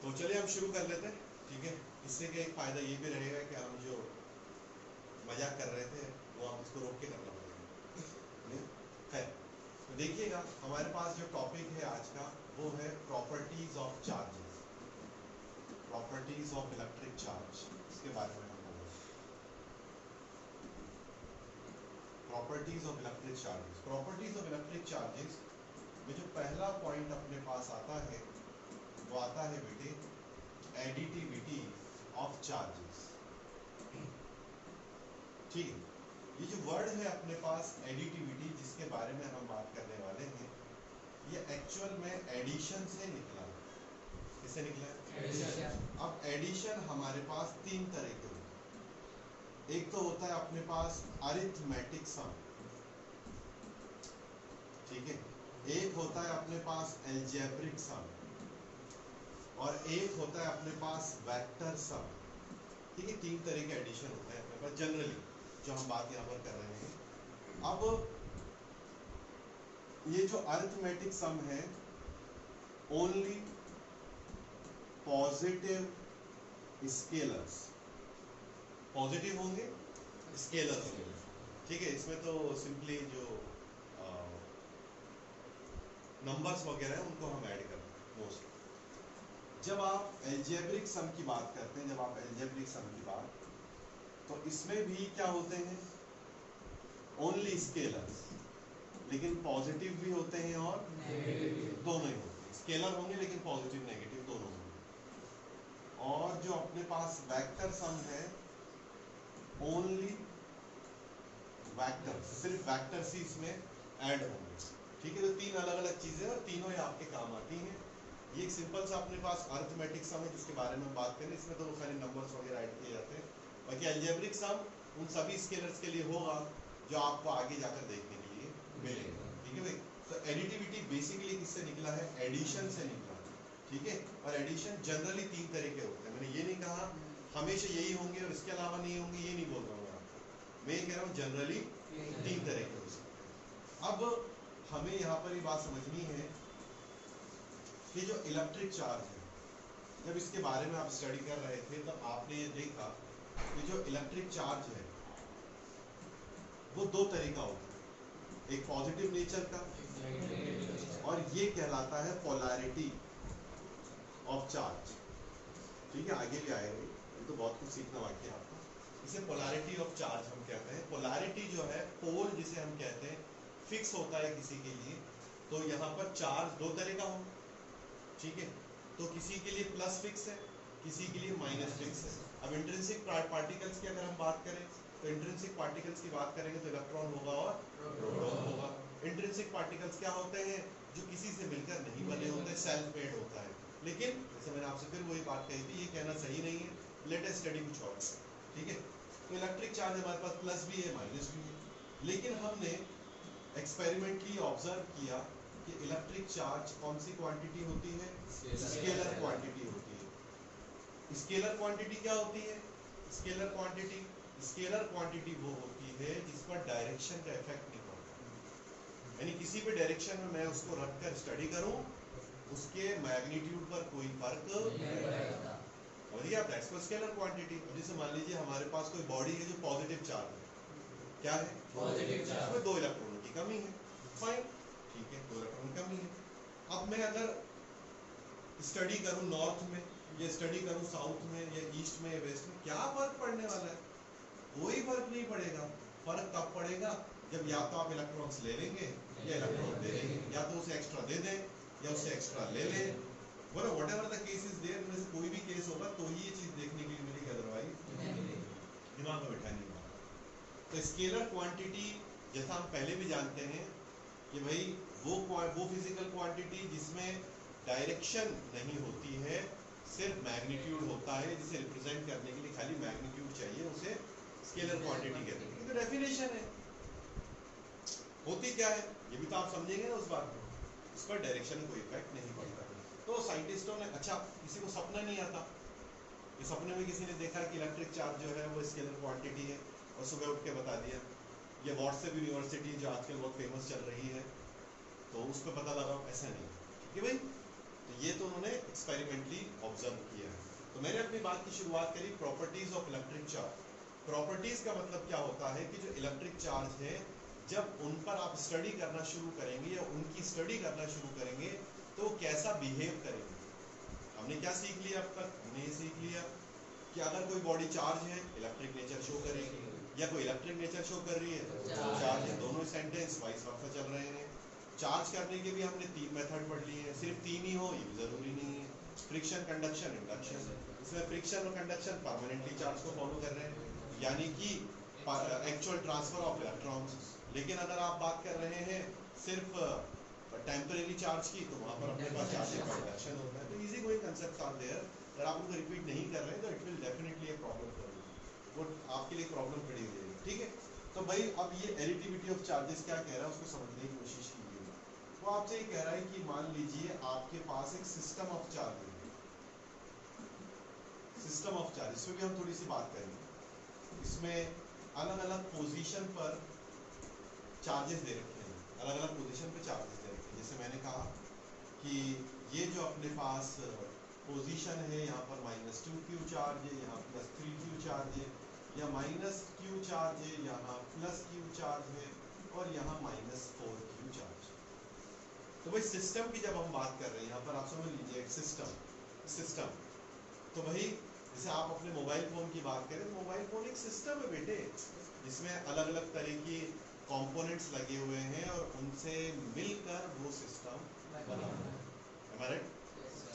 तो चलिए हम शुरू कर लेते हैं, ठीक है। इससे का एक फ़ायदा ये भी रहेगा कि हम जो मजाक कर रहे थे वो हम इसको रोक के करना पड़ेगा। खैर, तो देखिएगा हमारे पास जो टॉपिक है आज का वो है properties of charges, properties of electric charge. इसके बारे में हम बोलेंगे, properties of electric charges. Properties of electric charges में जो पहला पॉइंट अपने पास आता है वो आता है बेटे एडिटिविटी ऑफ चार्जेस। ठीक है, ये जो वर्ड है अपने पास एडिटिविटी, जिसके बारे में हम बात करने वाले हैं, ये एक्चुअल में एडिशन से निकला है। किससे निकला है? एडिशन। अब एडिशन हमारे पास तीन तरह के होते हैं। एक तो होता है अपने पास अरिथमेटिक सम, ठीक है। एक होता है अपने पास एल्जेब्रिक सम, और एक होता है अपने पास वेक्टर सम। ठीक है, तीन तरह के एडिशन होते हैं अपने पास जनरली, जो हम बात यहाँ पर कर रहे हैं। अब ये जो अरिथमेटिक सम है, ओनली पॉजिटिव स्केलर्स, पॉजिटिव होंगे, स्केलर्स होंगे, ठीक है। इसमें तो सिंपली जो नंबर्स वगैरह हैं उनको हम ऐड करते हैं मोस्ट। जब आप एल्जेब्रिक सम की बात करते हैं, जब आप एल्जेब्रिक सम की बात, तो इसमें भी क्या होते हैं, ओनली स्केलर्स, लेकिन पॉजिटिव भी होते हैं और दोनों ही होते हैं। स्केलर होंगे लेकिन पॉजिटिव नेगेटिव दोनों होंगे। और जो अपने पास वेक्टर सम है, ओनली वेक्टर, सिर्फ वेक्टर्स ही इसमें ऐड होंगे, ठीक है। तो तीन अलग अलग चीजें और तीनों ही आपके काम आती हैं। ये एक सिंपल सा अपने पास अरिथमेटिक सम है जिसके बारे में हम बात करें। इसमें तो वो सारे नंबर्स वगैरह ऐड किए जाते हैं। बाकी एल्जेब्रिक सम उन सभी स्केलर्स के लिए होगा जो आपको आगे जाकर देखने के लिए मिलेगा, ठीक है भाई। तो एडिटिविटी बेसिकली किससे निकला है? एडिशन से निकला है, ठीक है। और एडिशन जनरली तीन तरह के होते हैं। मैंने ये नहीं कहा हमेशा यही होंगे और इसके अलावा नहीं होंगे, ये नहीं बोल रहा हूँ मैं आपको। मैं ये कह रहा हूँ जनरली तीन तरह के हो सकते हैं। अब हमें यहाँ पर ये बात समझनी है कि जो इलेक्ट्रिक चार्ज है, जब इसके बारे में आप स्टडी कर रहे थे तो आपने ये देखा कि जो इलेक्ट्रिक चार्ज है वो दो तरह का होता है, एक पॉजिटिव नेचर का, और ये कहलाता है पोलैरिटी ऑफ चार्ज, ठीक है। आगे भी आएगा, ये तो बहुत कुछ सीखना बाकी है आपको। इसे पोलैरिटी ऑफ चार्ज हम कहते हैं। पोलैरिटी जो है, पोल जिसे हम कहते हैं, फिक्स होता है किसी के लिए। तो यहाँ पर चार्ज दो तरह का हो, ठीक है। तो किसी के लिए प्लस फिक्स है, किसी के लिए माइनस फिक्स है। अब इंट्रिंसिक पार्टिकल्स की अगर हम बात करें तो इंट्रिंसिक पार्टिकल्स की बात करेंगे तो इलेक्ट्रॉन होगा और प्रोटॉन होगा। इंट्रिंसिक पार्टिकल्स क्या होते हैं? जो किसी से मिलकर नहीं बने होते, सेल्फ मेड होता है। लेकिन जैसे मैंने आपसे फिर वही बात कही थी, ये कहना सही नहीं है, लेटेस्ट स्टडी कुछ और, ठीक है। तो इलेक्ट्रिक चार्ज हमारे पास प्लस भी है, माइनस भी है। लेकिन हमने एक्सपेरिमेंटली ऑब्जर्व किया कि इलेक्ट्रिक चार्ज कौन सी क्वांटिटी होती है? स्केलर क्वांटिटी होती है। स्केलर क्वांटिटी क्या होती है? स्केलर क्वांटिटी वो होती है जिस पर डायरेक्शन का इफेक्ट नहीं पड़ता। यानी किसी भी डायरेक्शन में मैं उसको रखकर स्टडी करूं, उसके मैग्नीट्यूड पर कोई फर्क नहीं पड़ेगा। और ये दैट्स कॉल्ड स्केलर क्वांटिटी। जैसे मान लीजिए हमारे पास कोई बॉडी है जो पॉजिटिव चार्ज है, क्या है? Positive charge. उसमें दो इलेक्ट्रॉनों की कमी है, फाइन, ठीक है, दो इलेक्ट्रॉन कमी है। अब मैं अगर स्टडी करूं नॉर्थ में, या स्टडी करूं साउथ में, या ईस्ट में, या वेस्ट में, क्या फर्क पड़ने वाला है? कोई फर्क नहीं पड़ेगा। फर्क तब पड़ेगा जब या तो आप इलेक्ट्रॉन्स ले लेंगे या इलेक्ट्रॉन दे देंगे, या तो उसे एक्स्ट्रा दे दें या उससे एक्स्ट्रा ले लें। बोलो whatever the case is there, में से कोई भी केस होगा तो ही ये चीज देखने के लिए मिलेगी, अदरवाइज दिमाग में बैठा नहीं होगा। तो स्केलर क्वांटिटी जैसा हम पहले भी जानते हैं कि भाई वो फिजिकल क्वांटिटी जिसमें डायरेक्शन नहीं होती है, सिर्फ मैग्नीट्यूड होता है, जिसे रिप्रेजेंट करने के लिए खाली मैग्नीट्यूड चाहिए, उसे स्केलर क्वांटिटी कहते हैं। तो डेफिनेशन है, होती क्या है ये भी तो आप समझेंगे ना उस बात को। इस पर डायरेक्शन कोई इफेक्ट नहीं पड़ता। तो साइंटिस्टों ने, अच्छा किसी को सपना नहीं आता, ये सपने में किसी ने देखा कि इलेक्ट्रिक चार्ज जो है वो स्केलर क्वांटिटी है और सुबह उठ के बता दिया। ये व्हाट्सएप यूनिवर्सिटी जो आजकल बहुत फेमस चल रही है, तो उस पर पता लगा, ऐसा नहीं, ठीक है भाई। तो ये तो उन्होंने एक्सपेरिमेंटली ऑब्जर्व किया है। तो मैंने अपनी बात की शुरुआत करी properties of electric charge. Properties का मतलब क्या होता है कि जो इलेक्ट्रिक चार्ज है जब उन पर आप स्टडी करना शुरू करेंगे या उनकी स्टडी करना शुरू करेंगे तो वो कैसा बिहेव करेंगे। हमने क्या सीख लिया अब तक? हमने ये सीख लिया कि अगर कोई बॉडी चार्ज है इलेक्ट्रिक नेचर शो करेगी, या कोई इलेक्ट्रिक नेचर शो कर रही है तो चार्ज है। दोनों सेंटेंस वाइस वर्सा चल रहे हैं। चार्ज करने के भी हमने 3 मेथड पढ़ लिए हैं, सिर्फ 3 ही हो ये भी जरूरी नहीं है। Friction, conduction, induction. इसमें फ्रिक्शन और कंडक्शन परमानेंटली चार्ज को फॉलो कर रहे हैं, यानी कि एक्चुअल ट्रांसफर ऑफ इलेक्ट्रॉन्स। लेकिन अगर आप बात कर रहे हैं सिर्फ टेम्परेरी चार्ज की तो वहां पर अपने पास चार्ज का इंडक्शन होता है। तो easy going concepts are there. अगर आप उनको रिपीट नहीं कर रहे हैं तो it will definitely a problem for you, वो आपके लिए प्रॉब्लम खड़ी हो जाएगी। ठीक है, तो भाई अब ये एडिटिविटी ऑफ चार्जेस क्या कह रहा है उसको समझने की कोशिश कीजिए। वो आपसे ये कह रहा है कि मान लीजिए आपके पास एक सिस्टम ऑफ चार्ज है, सिस्टम ऑफ चार्ज, इसमें भी हम थोड़ी सी बात करेंगे। इसमें अलग अलग पोजीशन पर चार्जेस दे रखे हैं, अलग अलग पोजीशन पे चार्जेस दे रखे हैं। जैसे मैंने कहा कि ये जो अपने पास पोजीशन है यहाँ पर -2q चार्ज है, यहाँ +3q चार्ज है, या -q चार्ज है, यहाँ +q चार्ज है, और यहाँ -4q चार्ज। तो भाई सिस्टम की जब हम बात कर रहे हैं यहाँ पर आप समझ लीजिए एक सिस्टम। तो भाई जैसे आप अपने मोबाइल फोन की बात करें तो मोबाइल फोन एक सिस्टम है बेटे, जिसमें अलग अलग तरह की कंपोनेंट्स लगे हुए हैं और उनसे मिलकर वो सिस्टम बना हुआ है। Am I right?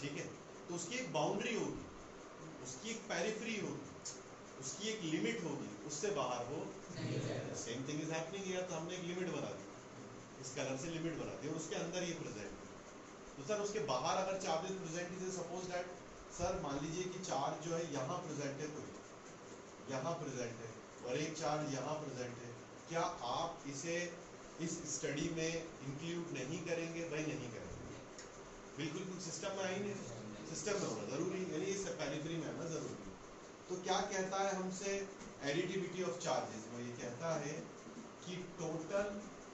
ठीक है, तो उसकी एक बाउंड्री होगी, उसकी एक पेरिफेरी होगी, उसकी एक लिमिट होगी, उससे बाहर वो same thing is happening here. तो हमने एक लिमिट बना दी, इस कलर से लिमिट बना दी और उसके अंदर ये प्रेजेंट है। तो सर उसके बाहर अगर चार्जेस प्रेजेंट है, सपोज दैट सर मान लीजिए कि चार्ज जो है यहाँ प्रेजेंट है, कोई यहाँ प्रेजेंट है और एक चार्ज यहाँ प्रेजेंट है, क्या आप इसे इस स्टडी में इंक्लूड नहीं करेंगे? भाई नहीं करेंगे, बिल्कुल कुछ सिस्टम में आई नहीं, सिस्टम में होना जरूरी, यानी इस पेरिफेरी में आना जरूरी। तो क्या कहता है हमसे एडिटिविटी ऑफ चार्जेस? वो ये कहता है कि total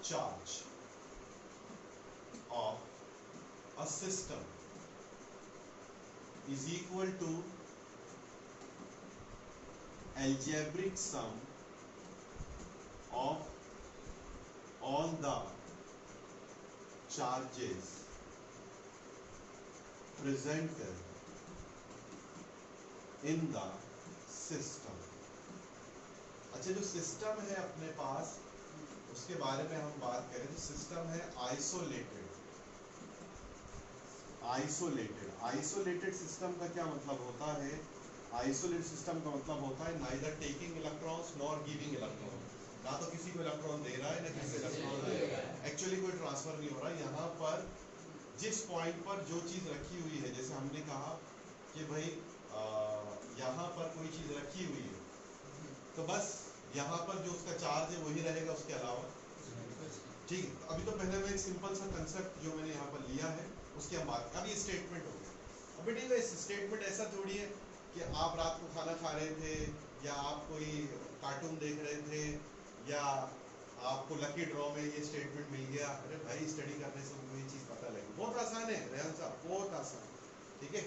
charge of a system is equal to algebraic sum of all the charges present in the system। अच्छा, जो सिस्टम है अपने पास उसके बारे में हम बात करें तो सिस्टम है आइसोलेटेड सिस्टम का क्या मतलब होता है? आइसोलेटेड सिस्टम का मतलब होता है neither taking electrons nor giving electron, ना तो किसी को इलेक्ट्रॉन दे रहा है ना किसी को इलेक्ट्रॉन दे रहा है, एक्चुअली कोई ट्रांसफर नहीं हो रहा। यहाँ पर जिस पॉइंट पर जो चीज़ रखी हुई है, जैसे हमने कहा कि भाई यहाँ पर कोई चीज़ रखी हुई है तो बस यहाँ पर जो उसका चार्ज है वही रहेगा, उसके अलावा ठीक है। अभी तो पहले मैं एक सिंपल सा कंसेप्ट जो मैंने यहाँ पर लिया है उसकी हम बात, अब ये स्टेटमेंट हो गया। अब बेटे इस स्टेटमेंट ऐसा थोड़ी है कि आप रात को खाना खा रहे थे या आप कोई कार्टून देख रहे थे या आपको लकी ड्रॉ में ये स्टेटमेंट मिल गया, अरे भाई स्टडी करने से उनको ये चीज़ पता लगी। बहुत आसान है रेहान साहब, बहुत आसान। ठीक है,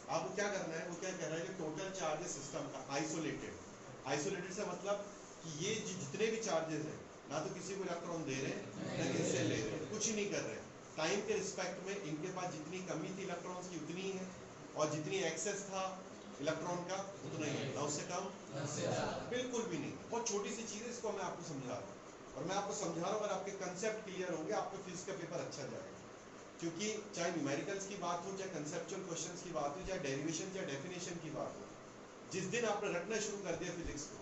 आपको क्या करना है, वो क्या कह रहा है कि टोटल चार्जेस सिस्टम का आइसोलेटेड से मतलब कि ये जितने भी चार्जेस हैं ना तो किसी को इलेक्ट्रॉन दे रहे हैं ना किसी से ले रहे हैं, कुछ ही नहीं कर रहे हैं। टाइम के रिस्पेक्ट में इनके पास जितनी कमी थी इलेक्ट्रॉन्स की उतनी है और जितनी एक्सेस था इलेक्ट्रॉन का उतना ही है, ना उससे कम बिल्कुल भी नहीं। बहुत छोटी सी चीज़ है, इसको मैं आपको समझा रहा हूँ और मैं आपको समझा रहा हूँ, अगर आपके कंसेप्ट क्लियर होंगे आपको फिजिक्स का पेपर अच्छा जाएगा। क्योंकि चाहे न्यूमेरिकल्स की बात हो, चाहे कंसेप्चुअल क्वेश्चंस की बात हो, चाहे डेरिवेशन चाहे डेफिनेशन की बात हो, जिस दिन आपने रटना शुरू कर दिया फिजिक्स को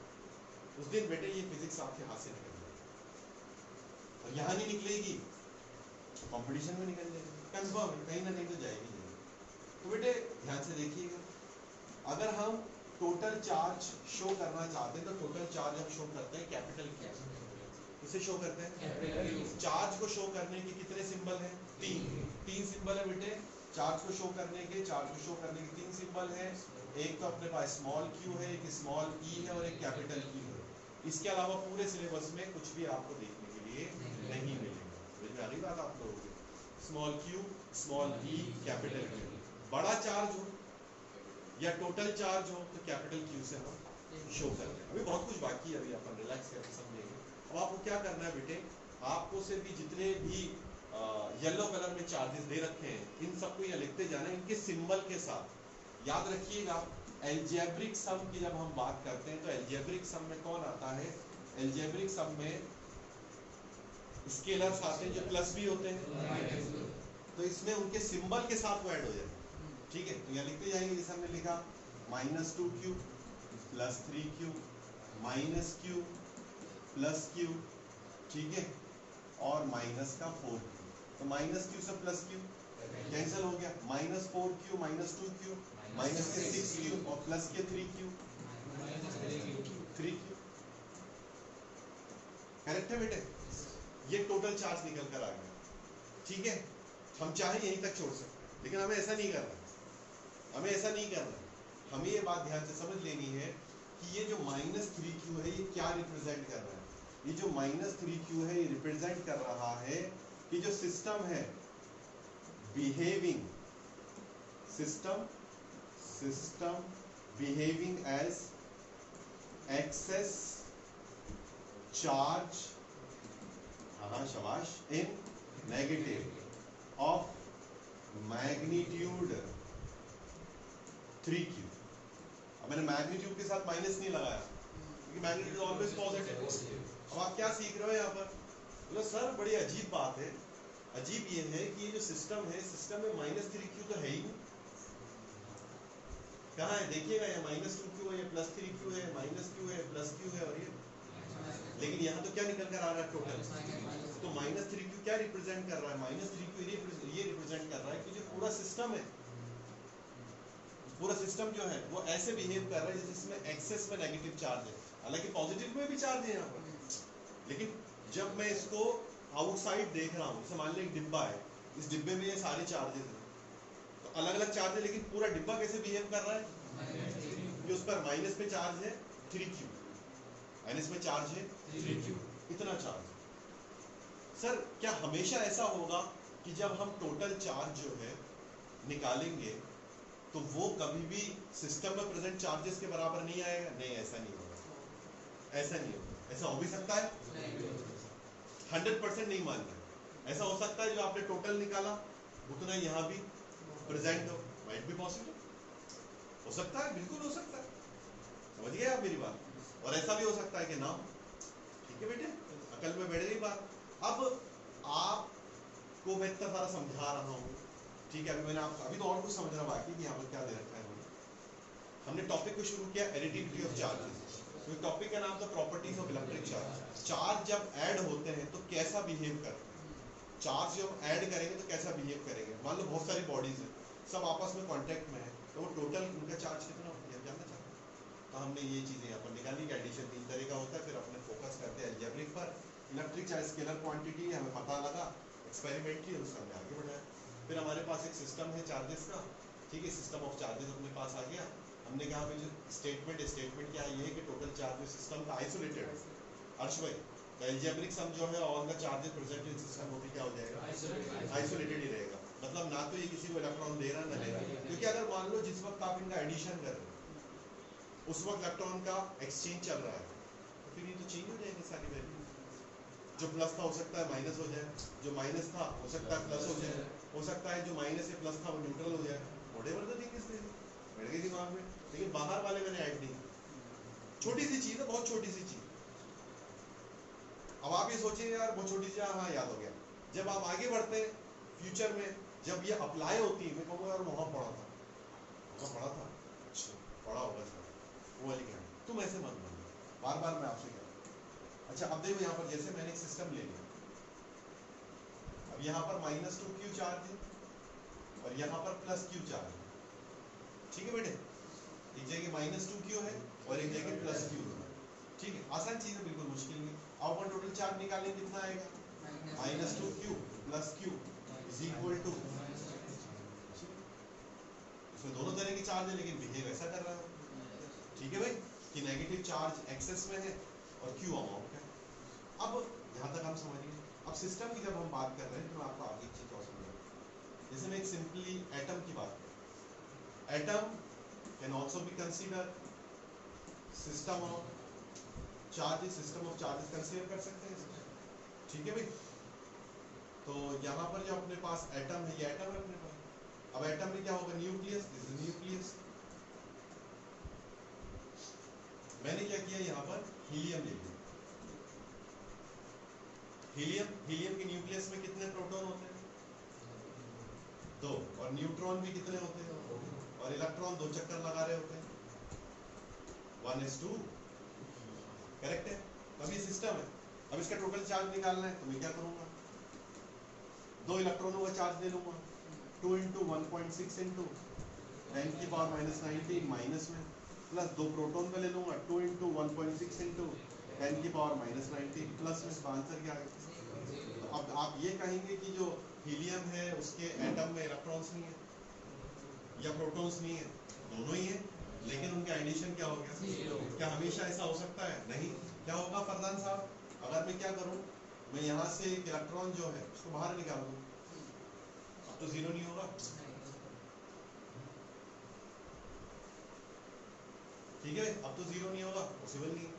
उस दिन बेटे ये फिजिक्स आपके हाथ से निकल जाएगी और यहाँ नहीं निकलेगी कंपटीशन में निकल जाएगी, कंफर्म है, कहीं ना कहीं तो जाएगी। तो बेटे ध्यान से देखिएगा, अगर हम टोटल चार्ज शो करना चाहते हैं तो टोटल चार्ज हम शो करते हैं कैपिटल Q। इसे शो करते हैं चार्ज को शो करने के कितने सिंबल हैं? तीन सिंबल है बेटे चार्ज को शो करने के। तीन सिंबल है, एक तो अपने पास स्मॉल q है, एक स्मॉल e है और एक कैपिटल Q है। इसके अलावा पूरे सिलेबस में कुछ भी आपको देखने के लिए नहीं मिलेगा। समझ में आ रही बात आप लोगों को? Small q, small e, capital Q, बड़ा चार्ज हो या टोटल चार्ज हो तो कैपिटल क्यू से हम शो कर रहे हैं। अभी बहुत कुछ बाकी है, अभी अपन रिलैक्स करके समझेंगे। अब आपको क्या करना है बेटे, आपको सिर्फ जितने भी येलो कलर में चार्जेस दे रखे हैं इन सबको यहाँ लिखते जाना, इनके सिंबल के साथ। याद रखिएगा एल्जेब्रिक सम की जब हम बात करते हैं तो एल्जेब्रिक सम में कौन आता है, एल्जेब्रिक सम में स्केलर्स आते हैं जो प्लस भी होते हैं, तो इसमें उनके सिंबल के साथ वो ऐड हो जाए। ठीक है, तो यहाँ लिखते जाएंगे जैसे हमने लिखा -2q plus 3q minus q plus q, ठीक है, और माइनस का 4q, तो -q से +q कैंसिल हो गया, -4q -2q माइनस के 6q और प्लस के 3q, करेक्ट है बेटे? ये टोटल चार्ज निकल कर आ गया। ठीक है, हम चाहे यहीं तक छोड़ सकते हैं, लेकिन हमें ऐसा नहीं करना, हमें ऐसा नहीं करना। हमें ये बात ध्यान से समझ लेनी है कि ये जो -3q है ये क्या रिप्रेजेंट कर रहा है। ये जो -3q है ये रिप्रेजेंट कर रहा है कि जो सिस्टम है behaving, system behaving as excess charge, हाँ शाबाश, इन नेगेटिव ऑफ मैग्नीट्यूड 3q। अब मैंने मैग्नीट्यूड के साथ माइनस नहीं लगाया क्योंकि मैग्नीट्यूड ऑलवेज पॉजिटिव। अब आप क्या सीख रहे हो यहाँ पर, बोलो सर बड़ी अजीब बात है। अजीब ये है कि ये जो सिस्टम है, सिस्टम में -3q तो है ही नहीं। कहाँ है देखिएगा, यहाँ -2q है, +3q है, -q है, +q है, और ये लेकिन यहाँ तो क्या निकल कर आ रहा है टोटल। तो -3q क्या रिप्रेजेंट कर रहा है, -3q ये रिप्रेजेंट कर रहा है कि जो पूरा सिस्टम है, पूरा सिस्टम जो है वो ऐसे बिहेव कर रहा है जैसे इसमें एक्सेस में नेगेटिव चार्ज है। हालांकि पॉजिटिव में भी चार्ज है यहाँ पर, लेकिन जब मैं इसको आउटसाइड देख रहा हूँ, जैसे मान लो एक डिब्बा है, इस डिब्बे में ये सारे चार्जेस हैं, तो अलग अलग चार्ज है, लेकिन पूरा डिब्बा कैसे बिहेव कर रहा है कि उस पर माइनस पे चार्ज है 3q, माइनस में चार्ज है 3q, इतना चार्ज। सर क्या हमेशा ऐसा होगा कि जब हम टोटल चार्ज जो है निकालेंगे तो वो कभी भी सिस्टम में प्रेजेंट चार्जेस के बराबर नहीं आएगा? नहीं, ऐसा नहीं होगा, ऐसा नहीं होगा। ऐसा हो भी सकता है, 100% नहीं मानता। ऐसा हो सकता है जो आपने टोटल निकाला उतना यहाँ भी प्रेजेंट हो, माइट बी पॉसिबल, हो सकता है, बिल्कुल हो सकता है। समझ गए आप मेरी बात? और ऐसा भी हो सकता है कि ना हो। ठीक है बेटे, अकल में बैठ गई बात। अब आपको मैं इतना सारा समझा रहा हूँ, ठीक है, अभी मैंने आपको अभी तो और कुछ समझना बाकी कि यहाँ पर क्या दे रखा है। हमने टॉपिक को शुरू किया एडिटिविटी ऑफ चार्जेस, तो टॉपिक का नाम था properties of electric charge. Charge जब ऐड होते हैं तो कैसा बिहेव करते हैं, चार्ज जब ऐड करेंगे तो कैसा बिहेव करेंगे। मान लो बहुत सारी बॉडीज है, सब आपस में कांटेक्ट में है, तो वो टोटल उनका चार्ज कितना होता है जानना चाहते हैं। तो हमने ये चीज़ें यहाँ पर निकाली कि एडिशन 3 तरह का होता है, फिर अपने फोकस करते हैं अलजेब्रिक पर। इलेक्ट्रिक चार्ज स्केलर क्वांटिटी हमें पता लगा एक्सपेरिमेंटली, उसका हमने आगे बढ़ाया। फिर हमारे पास एक सिस्टम है चार्जेस का, ठीक है, सिस्टम ऑफ चार्जेस अपने पास आ गया। हमने कहा भाई जो स्टेटमेंट क्या है, ये है कि टोटल चार्ज सिस्टम का आइसोलेटेड, अर्श भाई, अलजेब्रिक सम जो है all the charges present in system वो भी क्या हो जाएगा, आइसोलेटेड ही रहेगा। मतलब ना तो ये किसी को इलेक्ट्रॉन दे रहा ना ले रहा, क्योंकि अगर मान लो जिस वक्त आप इनका एडिशन कर रहे हैं उस वक्त इलेक्ट्रॉन का एक्सचेंज चल रहा है, तो फिर ये तो चेंज हो जाएंगे सारी वैल्यू। जो प्लस था हो सकता है माइनस हो जाए, जो माइनस था हो सकता है प्लस हो जाए, हो सकता है जो माइनस से प्लस था वो न्यूट्रल हो जाए। Whatever the thing is this, बैठ गई दिमाग में। लेकिन बाहर वाले मैंने ऐड नहीं, छोटी सी चीज है, बहुत छोटी सी चीज। अब आप ये सोचिए यार बहुत छोटी सी, हाँ याद हो गया। जब आप आगे बढ़ते हैं फ्यूचर में, जब ये अप्लाई होती है, मैं कहूँगा यार वहाँ पढ़ा था, वहाँ पढ़ा था, अच्छा पढ़ा होगा सर, वो वाली क्या, तुम ऐसे मत बोलो, बार बार मैं आपसे कह रहा हूँ। अच्छा अब देखो यहाँ पर जैसे मैंने एक सिस्टम ले लिया, अब यहाँ पर -2q चार्ज है और यहाँ पर +q चार्ज है, ठीक है बेटे, एक जगह -2q है और एक जगह +q है, ठीक है, आसान चीज है, बिल्कुल मुश्किल नहीं। अब अपन टोटल चार्ज निकालेंगे कितना आएगा, -2q + q = इसमें दोनों तरह की चार्ज है लेकिन बिहेव ऐसा कर रहा है, ठीक है भाई, कि नेगेटिव चार्ज एक्सेस में है और q अमाउंट है। अब यहाँ तक हम समझिए। अब सिस्टम की जब हम बात कर रहे हैं तो मैं आपको आगे एक चीज और समझाऊँ। जैसे मैं एक सिंपली एटम की बात करूँ, atom can also be consider system of charges, system of charges consider कर सकते हैं इसको, ठीक है भाई। तो यहाँ पर जो अपने पास एटम है, ये एटम है अपने पास। अब एटम में क्या होगा, न्यूक्लियस, दिस इज न्यूक्लियस। मैंने क्या किया यहाँ पर, हीलियम ले लिया। हीलियम के न्यूक्लियस में कितने प्रोटॉन होते हैं, 2, और न्यूट्रॉन भी कितने होते हैं, और इलेक्ट्रॉन 2 चक्कर लगा रहे होते हैं, 1s2, करेक्ट है। अब ये सिस्टम है, अब इसका टोटल चार्ज निकालना है, तो मैं क्या करूंगा, 2 इलेक्ट्रॉनों का चार्ज ले लूंगा, 2 × 1.6 × 10⁻⁻19 माइनस में, प्लस 2 प्रोटॉन का ले लूंगा, 2 × 1.6 × 10⁻⁻19 प्लस में, आंसर क्या आएगा। तो अब आप ये कहेंगे कि जो हीलियम है उसके एटम में इलेक्ट्रॉन्स नहीं है या प्रोटॉन्स नहीं है, दोनों ही है, लेकिन उनका एडिशन क्या हो गया, क्या हमेशा ऐसा हो सकता है, नहीं। क्या होगा फरदान साहब, अगर मैं क्या करूं, मैं यहाँ से एक इलेक्ट्रॉन जो है उसको बाहर निकाल दूं, अब तो 0 नहीं होगा, ठीक है, अब तो 0 नहीं होगा, पॉसिबल नहीं।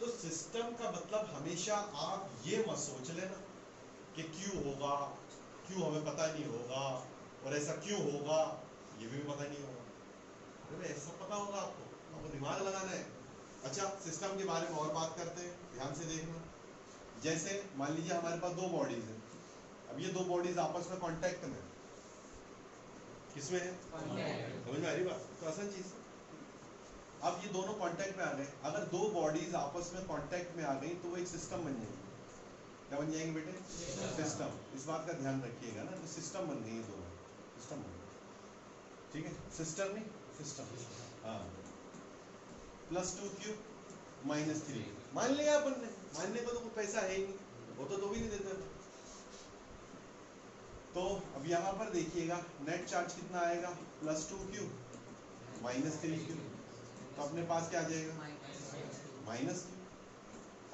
तो सिस्टम का मतलब हमेशा आप ये मत सोच लेना कि क्यों होगा, क्यों हमें पता नहीं होगा, और ऐसा क्यों होगा ये भी पता नहीं होगा। अरे ऐसा पता होगा आपको दिमाग लगाना है। अच्छा, सिस्टम के बारे में और बात करते हैं, ध्यान से देखना। जैसे मान लीजिए हमारे पास 2 बॉडीज हैं, अब ये 2 बॉडीज आपस में कांटेक्ट में, किसमें है, समझ में आ रही बात, तो आसान चीज। अब ये दोनों कांटेक्ट में आ गए, अगर 2 बॉडीज आपस में कांटेक्ट में आ गई तो वो एक सिस्टम बन जाएगी। क्या बन जाएंगे बेटे, सिस्टम। इस बात का ध्यान रखिएगा ना, तो सिस्टम बन गई है दोनों, सिस्टम बन गई, ठीक है, सिस्टम नहीं सिस्टम, हाँ। +2 ³ -3 मान लिया अपन ने, मानने को तो कोई पैसा है ही नहीं, वो तो भी नहीं देते। तो अब यहाँ पर देखिएगा नेट चार्ज कितना आएगा, +2 -3 तो अपने पास क्या आ जाएगा, -q।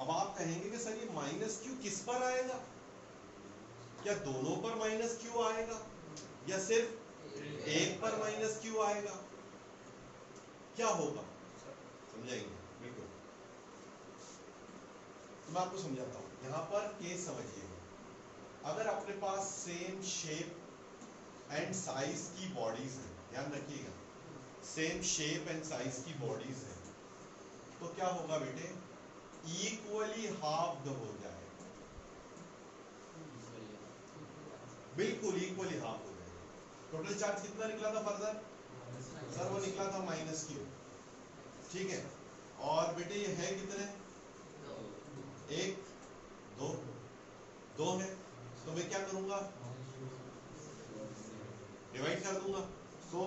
अब आप कहेंगे कि सर ये -q किस पर आएगा, क्या दोनों पर -q आएगा या सिर्फ एक पर -q आएगा, क्या होगा, समझाएंगे बिल्कुल। तो मैं आपको समझाता हूँ, यहाँ पर केस समझिएगा। अगर अपने पास सेम शेप एंड साइज की बॉडीज है, ध्यान रखिएगा, सेम शेप एंड साइज की बॉडीज है, तो क्या होगा बेटे, इक्वली हाफ्ड हो जाएगा, बिल्कुल इक्वली हाफ हो जाएगा। टोटल चार्ज कितना निकला था फर्दर, सर वो निकला था -q, ठीक है। और बेटे ये है कितने, 1 2 है, तो मैं क्या करूंगा, डिवाइड कर दूंगा। तो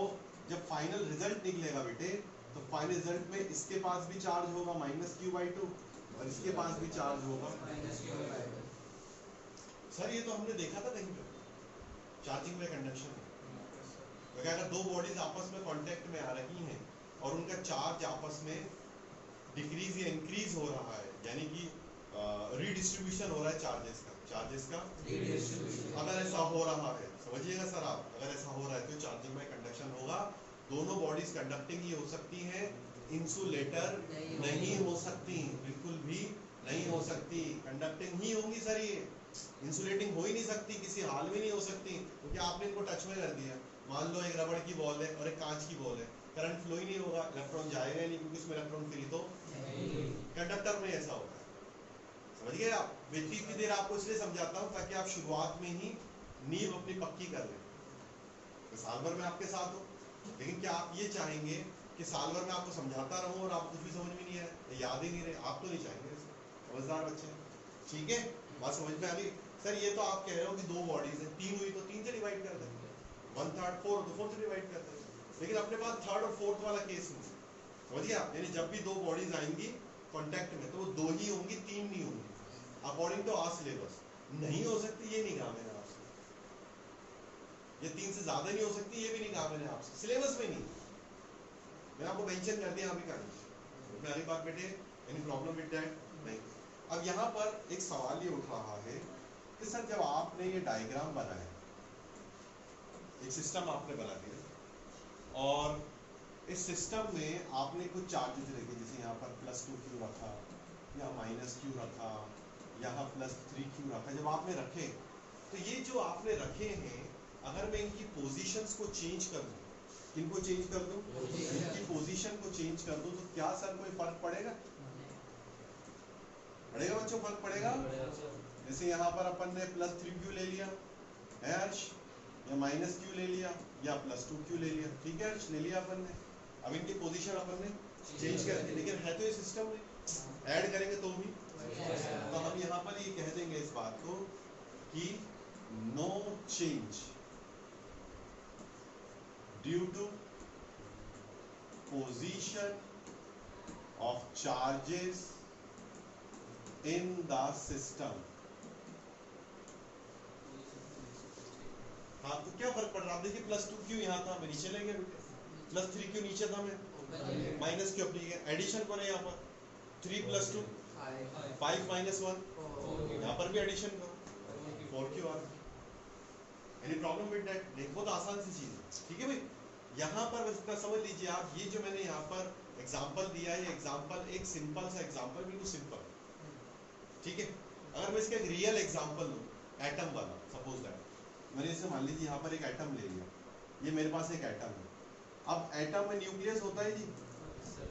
जब फाइनल रिजल्ट निकलेगा बेटे, तो फाइनल रिजल्ट में इसके पास भी चार्ज होगा -q/2 और इसके पास भी चार्ज होगा -q/2। सर ये तो हमने देखा था कहीं पे चार्जिंग में, कंडक्शन में, तो क्या अगर 2 बॉडीज आपस में कांटेक्ट में आ रही हैं और उनका चार्ज आपस में डिक्रीज या इंक्रीज हो रहा है, यानी कि रीडिस्ट्रीब्यूशन हो रहा है चार्जेस का रीडिस्ट्रीब्यूशन, अगर ऐसा हो रहा है, समझिएगा सर आप, अगर ऐसा हो रहा है तो चार्जिंग में कंडक्शन होगा। दोनों बॉडीज कंडक्टिंग ही हो सकती हैं, इंसुलेटर नहीं हो सकती, बिल्कुल भी नहीं हो सकती, कंडक्टिंग ही होंगी सर, ये इंसुलेटिंग हो ही नहीं सकती, किसी हाल में नहीं हो सकती, क्योंकि आपने इनको टच में कर दिया। मान लो एक रबड़ की बॉल है और एक कांच की बॉल है, करंट फ्लो ही नहीं होगा, इलेक्ट्रॉन जाएगा ही नहीं, क्योंकि इसमें इलेक्ट्रॉन फ्री तो कंडक्टर में ऐसा होता है, समझ गए आप। इतनी देर आपको इसलिए समझाता हूँ ताकि आप शुरुआत में ही नींव अपनी पक्की कर लें, तो साल भर में आपके साथ हो। लेकिन क्या आप ये चाहेंगे कि साल भर में आपको समझाता रहूं और आपको कुछ भी समझ में नहीं आए, याद ही नहीं रहे, आप तो नहीं चाहेंगे, समझदार बच्चे, ठीक है, बात समझ में आ गई। सर ये तो आप कह रहे हो कि 2 बॉडीज है, 3 हुई तो 3 से डिवाइड कर देंगे, 1/3 4 तो 4 से डिवाइड कर देंगे, लेकिन अपने पास 3rd और 4th वाला केस नहीं, समझिए आप। यानी जब भी 2 बॉडीज आएंगी कॉन्टेक्ट में तो वो 2 ही होंगी, 3 नहीं होंगी, अकॉर्डिंग टू आवर सिलेबस। नहीं हो सकती ये नहीं कहा मैंने आपसे, ये 3 से ज्यादा नहीं हो सकती ये भी नहीं कहा मैंने आपसे, सिलेबस में नहीं, मैंने आपको मेंशन कर दिया, यहाँ भी कहा मेरी बात बेटे, एनी प्रॉब्लम विद दैट, नहीं। अब यहाँ पर एक सवाल ये उठ रहा है कि सर जब आपने ये डायग्राम बनाया, एक सिस्टम आपने बना दिया और इस सिस्टम में आपने कुछ चार्जेस रखे, जैसे यहाँ पर +2Q रखा, या -Q रखा, यहाँ +3Q रखा। जब आपने रखे तो ये जो आपने रखे हैं, अगर मैं इनकी पोजीशंस को चेंज कर दूँ, किनको चेंज कर दूँ, इनकी पोजीशन को चेंज कर दूँ, तो क्या सर कोई फर्क पड़ेगा? पड़ेगा बच्चों, फर्क पड़ेगा। जैसे यहाँ पर अपन ने +3Q ले लिया है हर्ष, या -Q ले लिया, या +2Q ले लिया, ठीक है हर्ष, ले लिया अपन ने। अब इनकी पोजीशन अपन ने चेंज कर दी, लेकिन है तो ये सिस्टम में, ऐड करेंगे तो भी। तो हम यहाँ पर ये कह देंगे इस बात को कि no change due to position of charges in the system. हाँ, तो क्या फर्क पड़ रहा है? आप देखिए +2Q यहाँ था, मैं नीचे ले गया बेटे, +3Q नीचे था, मैं -Q अपनी जगह, एडिशन करें यहाँ पर 3 + 2 5 - 1, यहाँ पर भी एडिशन करो 4Q आ गया। Any problem with that? नहीं, बहुत आसान सी चीज है, ठीक है भाई। यहाँ पर बस इतना समझ लीजिए आप, ये जो मैंने यहाँ पर एग्जाम्पल दिया है, एग्जाम्पल एक सिंपल सा एग्जाम्पल, बिल्कुल सिंपल, ठीक है। अगर मैं इसका एक रियल एग्जाम्पल लूँ, एटम वाला, सपोज दैट मैंने इसे मान लीजिए यहाँ पर एक एटम ले लिया, ये मेरे पास एक एटम है। अब एटम में न्यूक्लियस होता है जी,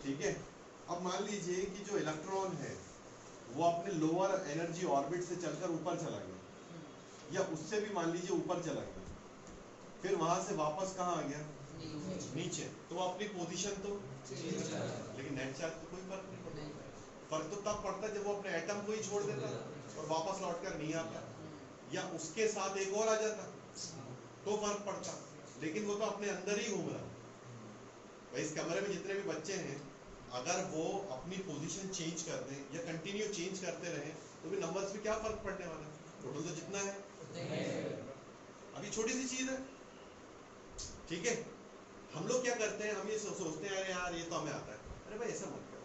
ठीक है। अब मान लीजिए कि जो इलेक्ट्रॉन है वो अपने लोअर एनर्जी ऑर्बिट से चलकर ऊपर चला गया, या उससे भी मान लीजिए ऊपर चला गया, फिर वहां से वापस कहाँ आ गया, नीचे, तो वो अपनी पोजीशन तो, लेकिन नेट चार्ज तो कोई फर्क नहीं पड़ता। फर्क तो तब पड़ता जब वो अपने एटम को ही छोड़ देता और वापस लौटकर नहीं आता, या उसके साथ एक और आ जाता तो फर्क पड़ता, लेकिन वो तो अपने अंदर ही घूम रहा है। भाई इस कमरे में जितने भी बच्चे हैं, अगर वो अपनी पोजीशन चेंज कर दें या कंटिन्यू चेंज करते रहें, तो भी नंबर्स पे क्या फर्क पड़ने वाला है? टोटल तो जितना है। अभी छोटी सी चीज है, ठीक है। हम लोग क्या करते हैं, हम ये सोचते हैं अरे यार ये तो हमें आता है। अरे भाई ऐसा मत करो,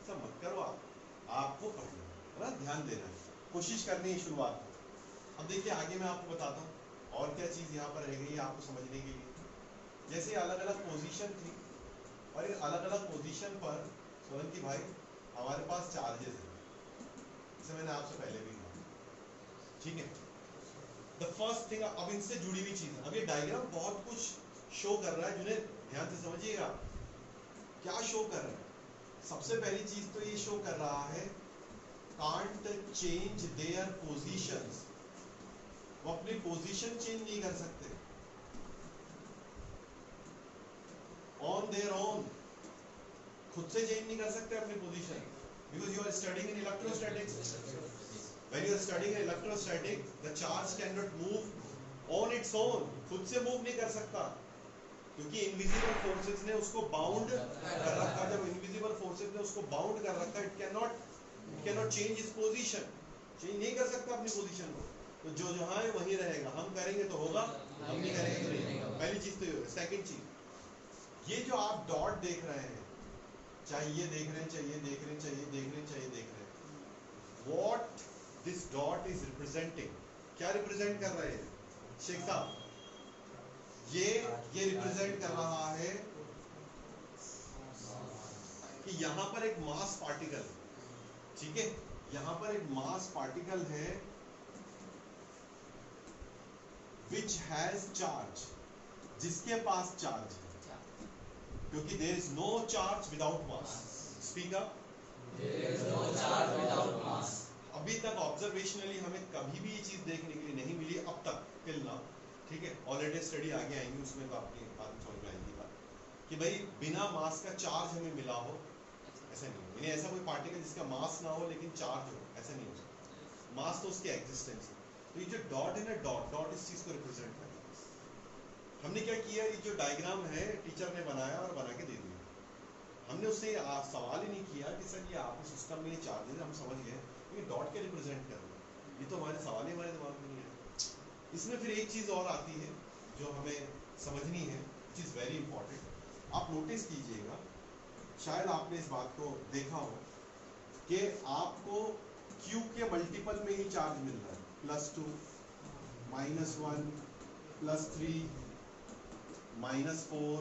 ऐसा मत करो, आपको पढ़ना है ना, ध्यान देना है, कोशिश करनी है शुरुआत में। अब देखिए आगे मैं आपको बताता हूँ और क्या चीज़ यहाँ पर रह गई है आपको समझने के लिए। जैसे अलग अलग पोजीशन थी, और इन अलग अलग पोजीशन पर सोलंकी भाई हमारे पास चार्जेस हैं, जैसे मैंने आपसे पहले भी कहा, ठीक है। द फर्स्ट थिंग, अब इनसे जुड़ी हुई चीज़, अब ये डायग्राम बहुत कुछ शो कर रहा है, जिन्हें ध्यान से समझिएगा क्या शो कर रहा है। सबसे पहली चीज तो ये शो कर रहा है कांट चेंज देयर पोजीशंस, वो अपनी पोजीशन चेंज नहीं कर सकते ऑन देयर ओन, खुद से चेंज नहीं कर सकते अपनी position, because you are studying in electrostatics. When you are studying in electrostatic, the charge can not move on its own, खुद से मूव नहीं कर सकता, क्योंकि इनविजिबल फोर्सेस ने उसको बाउंड कर रखा। जब इनविजिबल फोर्सेस ने उसको बाउंड कर रखा, it can not change its position, change नहीं कर सकता अपनी पोजीशन को, तो जो जहां है वहीं रहेगा। हम करेंगे तो होगा, हम नहीं करेंगे तो नहीं होगा। पहली चीज तो ये होगा। सेकंड चीज, ये जो आप डॉट देख रहे हैं, चाहे ये देख रहे हैं, चाहे ये देख रहे हैं, चाहे ये देख रहे हैं, चाहे ये देख रहे हैं, what this dot is representing, क्या रिप्रेजेंट कर रहे हैं शेख साहब? ये रिप्रेजेंट कर रहा है कि यहाँ पर एक मास पार्टिकल, ठीक है, यहाँ पर एक मास पार्टिकल है which has charge, जिसके पास चार्ज है, क्योंकि there is no charge without mass. Speak up. There is no charge without mass. अभी तक ऑब्जर्वेशनली हमें कभी भी ये चीज देखने के लिए नहीं मिली अब तक, टिल नाउ, ठीक है। ऑलरेडी स्टडी आगे आएंगी, उसमें तो आपकी बात समझ में आएगी बात कि भाई बिना मास का चार्ज हमें मिला हो, ऐसा नहीं हो। यानी ऐसा कोई पार्टिकल जिसका मास ना हो लेकिन चार्ज हो, ऐसा नहीं हो सकता। मास तो उसकी एग्जिस्टेंस है। तो ये जो डॉट है ना, डॉट इस चीज को रिप्रेजेंट करता है। हमने क्या किया, ये जो डायग्राम है टीचर ने बनाया और बना के दे दिया। हमने उससे सवाल ही नहीं किया कि सर ये आपके सिस्टम में ये चार्जेस, हम समझ गए, ये डॉट के रिप्रेजेंट कर रहे हैं, ये तो हमारे सवाल ही हमारे दिमाग में नहीं है। इसमें फिर एक चीज़ और आती है जो हमें समझनी है, विच इज़ वेरी इंपॉर्टेंट। आप नोटिस कीजिएगा, शायद आपने इस बात को देखा हो कि आपको Q के मल्टीपल में ही चार्ज मिल रहा है, +2, -1, +3, -4,